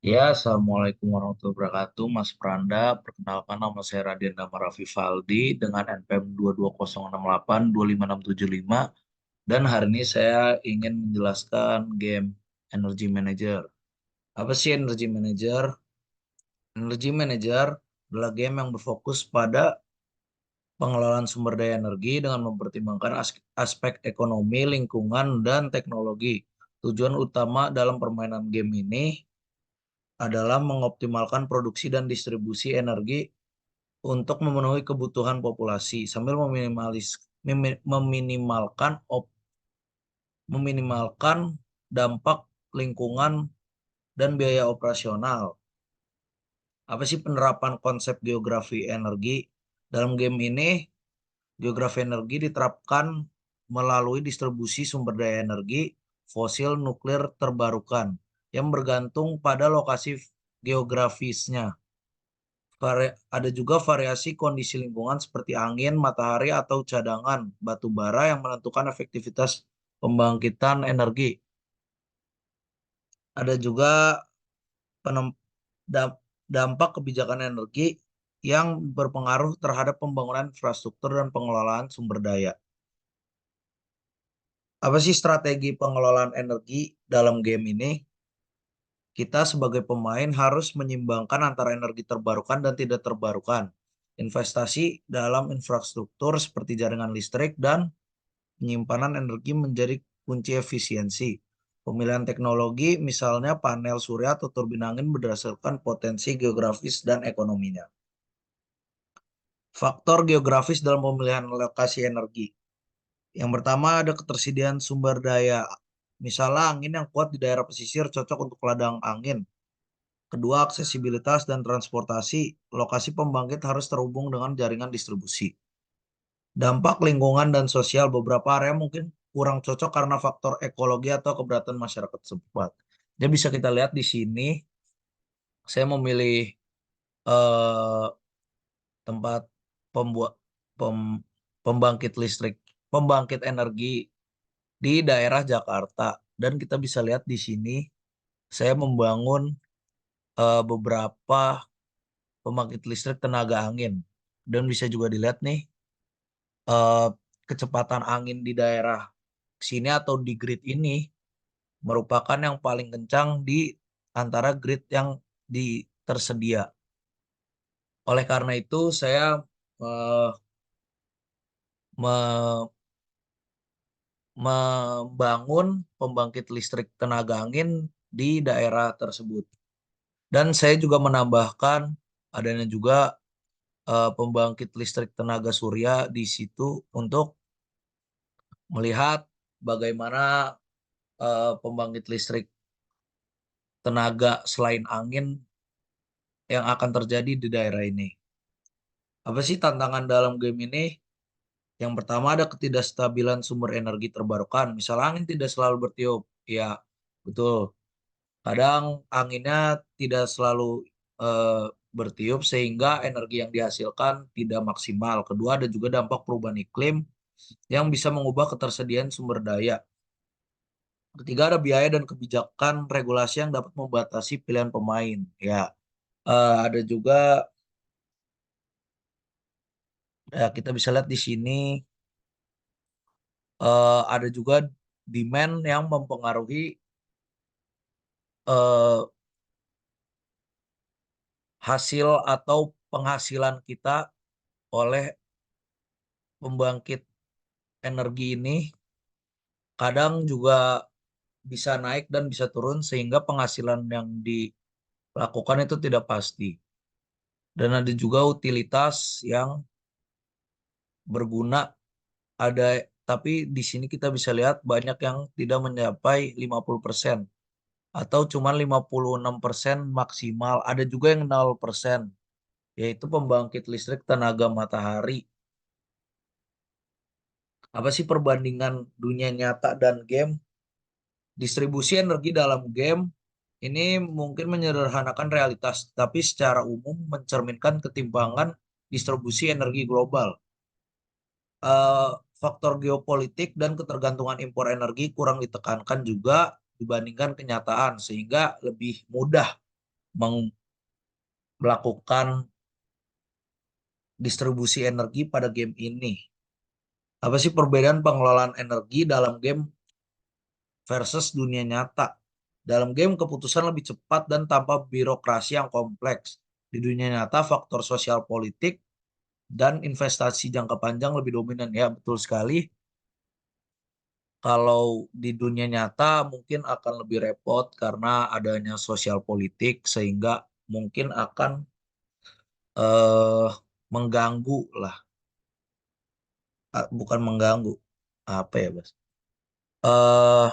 Ya, Assalamualaikum warahmatullahi wabarakatuh, Mas Pranda. Perkenalkan nama saya Radian Dama Raffi Faldi dengan NPM 22068 25675. Dan hari ini saya ingin menjelaskan game Energy Manager. Apa sih Energy Manager? Energy Manager adalah game yang berfokus pada pengelolaan sumber daya energi dengan mempertimbangkan aspek ekonomi, lingkungan, dan teknologi. Tujuan utama dalam permainan game ini adalah mengoptimalkan produksi dan distribusi energi untuk memenuhi kebutuhan populasi sambil meminimalkan dampak lingkungan dan biaya operasional. Apa sih penerapan konsep geografi energi? Dalam game ini, geografi energi diterapkan melalui distribusi sumber daya energi fosil nuklir terbarukan yang bergantung pada lokasi geografisnya. Ada juga variasi kondisi lingkungan seperti angin, matahari, atau cadangan batu bara yang menentukan efektivitas pembangkitan energi. Ada juga penem- dampak kebijakan energi yang berpengaruh terhadap pembangunan infrastruktur dan pengelolaan sumber daya. Apa sih strategi pengelolaan energi dalam game ini? Kita sebagai pemain harus menyimbangkan antara energi terbarukan dan tidak terbarukan. Investasi dalam infrastruktur seperti jaringan listrik dan penyimpanan energi menjadi kunci efisiensi. Pemilihan teknologi, misalnya panel surya atau turbin angin berdasarkan potensi geografis dan ekonominya. Faktor geografis dalam pemilihan lokasi energi. Yang pertama ada ketersediaan sumber daya. Misalnya angin yang kuat di daerah pesisir cocok untuk ladang angin. Kedua, aksesibilitas dan transportasi. Lokasi pembangkit harus terhubung dengan jaringan distribusi. Dampak lingkungan dan sosial beberapa area mungkin kurang cocok karena faktor ekologi atau keberatan masyarakat setempat. Jadi bisa kita lihat di sini, saya memilih eh, tempat pembuat pem- pembangkit listrik, pembangkit energi di daerah Jakarta. Dan kita bisa lihat di sini, saya membangun beberapa pembangkit listrik tenaga angin. Dan bisa juga dilihat nih, eh, kecepatan angin di daerah sini atau di grid ini merupakan yang paling kencang di antara grid yang di tersedia. Oleh karena itu, saya eh, me- membangun pembangkit listrik tenaga angin di daerah tersebut. Dan saya juga menambahkan adanya juga pembangkit listrik tenaga surya di situ untuk melihat bagaimana pembangkit listrik tenaga selain angin yang akan terjadi di daerah ini. Apa sih tantangan dalam game ini? Yang pertama ada ketidakstabilan sumber energi terbarukan. Misal angin tidak selalu bertiup. Ya, betul. Kadang anginnya tidak selalu eh, bertiup sehingga energi yang dihasilkan tidak maksimal. Kedua, ada juga dampak perubahan iklim yang bisa mengubah ketersediaan sumber daya. Ketiga, ada biaya dan kebijakan regulasi yang dapat membatasi pilihan pemain. Ya, ada juga ya kita bisa lihat di sini ada juga demand yang mempengaruhi eh, hasil atau penghasilan kita oleh pembangkit energi ini kadang juga bisa naik dan bisa turun sehingga penghasilan yang dilakukan itu tidak pasti. Dan ada juga utilitas yang berguna ada tapi di sini kita bisa lihat banyak yang tidak mencapai 50% atau cuma 56% maksimal. Ada juga yang 0%, yaitu pembangkit listrik tenaga matahari. Apa sih perbandingan dunia nyata dan game? Distribusi energi dalam game ini mungkin menyederhanakan realitas, tapi secara umum mencerminkan ketimpangan distribusi energi global. Eh, Faktor geopolitik dan ketergantungan impor energi kurang ditekankan juga dibandingkan kenyataan, sehingga lebih mudah melakukan distribusi energi pada game ini. Apa sih perbedaan pengelolaan energi dalam game versus dunia nyata? Dalam game keputusan lebih cepat dan tanpa birokrasi yang kompleks. Di dunia nyata faktor sosial politik dan investasi jangka panjang lebih dominan. Ya, betul sekali. Kalau di dunia nyata mungkin akan lebih repot karena adanya sosial politik sehingga mungkin akan eh mengganggu lah. Bukan mengganggu. Apa ya, Bas? Eh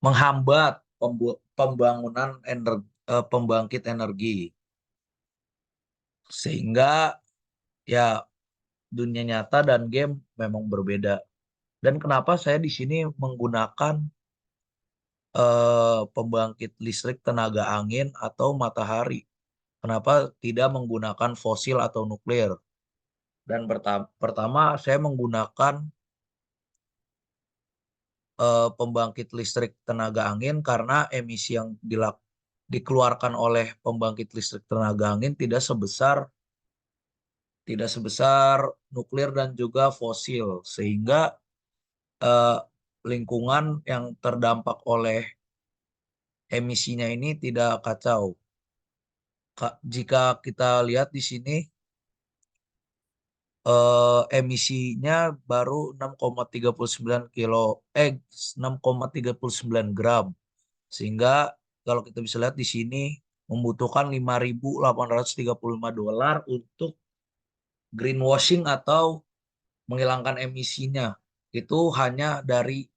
Menghambat pembangunan pembangkit energi sehingga ya dunia nyata dan game memang berbeda. Dan kenapa saya di sini menggunakan pembangkit listrik tenaga angin atau matahari? Kenapa tidak menggunakan fosil atau nuklir? Dan pertama saya menggunakan pembangkit listrik tenaga angin karena emisi yang dikeluarkan oleh pembangkit listrik tenaga angin tidak sebesar nuklir dan juga fosil, sehingga eh, lingkungan yang terdampak oleh emisinya ini tidak kacau. Jika kita lihat di sini, emisinya baru 6,39 kilo, 6,39 gram, sehingga kalau kita bisa lihat di sini membutuhkan 5.835 dolar untuk greenwashing atau menghilangkan emisinya. Itu hanya dari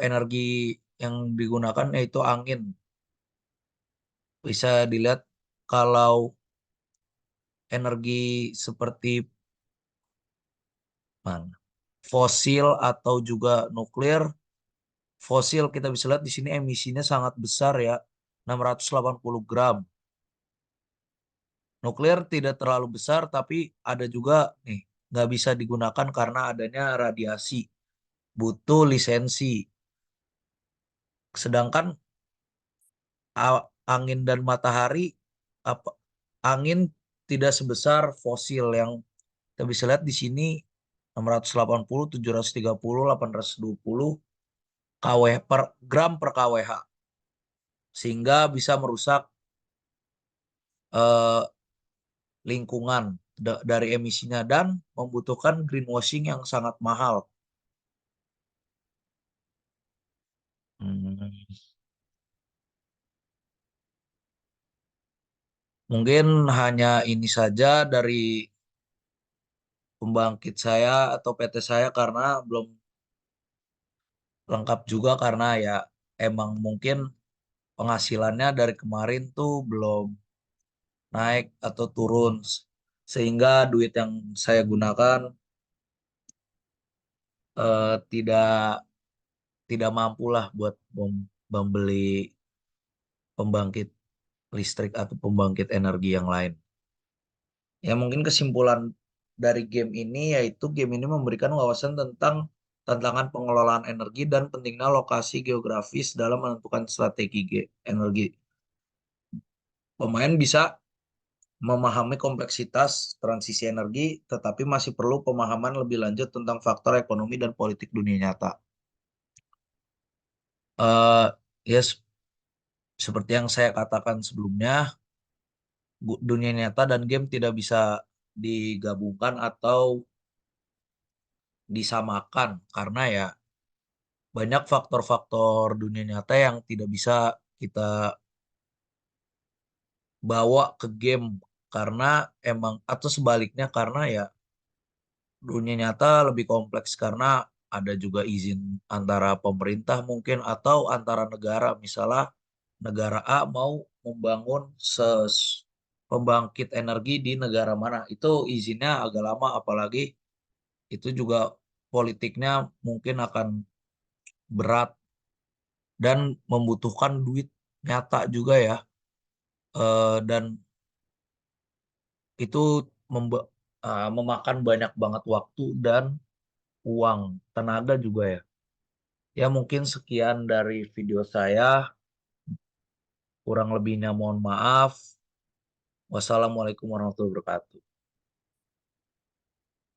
energi yang digunakan yaitu angin. Bisa dilihat kalau energi seperti mana? Fosil atau juga nuklir. Fosil kita bisa lihat di sini emisinya sangat besar ya, 680 gram. Nuklir tidak terlalu besar tapi ada juga nih nggak bisa digunakan karena adanya radiasi, butuh lisensi. Sedangkan angin dan matahari, apa angin tidak sebesar fosil yang kita bisa lihat di sini 680, 730, 820 kW per gram per kWh, sehingga bisa merusak eh, lingkungan dari emisinya dan membutuhkan greenwashing yang sangat mahal. Hmm, Mungkin hanya ini saja dari pembangkit saya atau PT saya karena belum lengkap juga karena ya emang mungkin penghasilannya dari kemarin tuh belum naik atau turun sehingga duit yang saya gunakan tidak tidak mampu lah buat membeli pembangkit listrik atau pembangkit energi yang lain. Ya mungkin kesimpulan dari game ini yaitu game ini memberikan wawasan tentang tantangan pengelolaan energi dan pentingnya lokasi geografis dalam menentukan strategi energi. Pemain bisa memahami kompleksitas transisi energi, tetapi masih perlu pemahaman lebih lanjut tentang faktor ekonomi dan politik dunia nyata. Yes, seperti yang saya katakan sebelumnya, dunia nyata dan game tidak bisa digabungkan atau disamakan karena ya banyak faktor-faktor dunia nyata yang tidak bisa kita bawa ke game karena emang atau sebaliknya karena ya dunia nyata lebih kompleks karena ada juga izin antara pemerintah mungkin atau antara negara. Misalnya negara A mau membangun pembangkit energi di negara mana, itu izinnya agak lama apalagi itu juga politiknya mungkin akan berat dan membutuhkan duit nyata juga ya. Dan itu memakan banyak banget waktu dan uang, tenaga juga ya. Ya mungkin sekian dari video saya. Kurang lebihnya mohon maaf. Wassalamualaikum warahmatullahi wabarakatuh.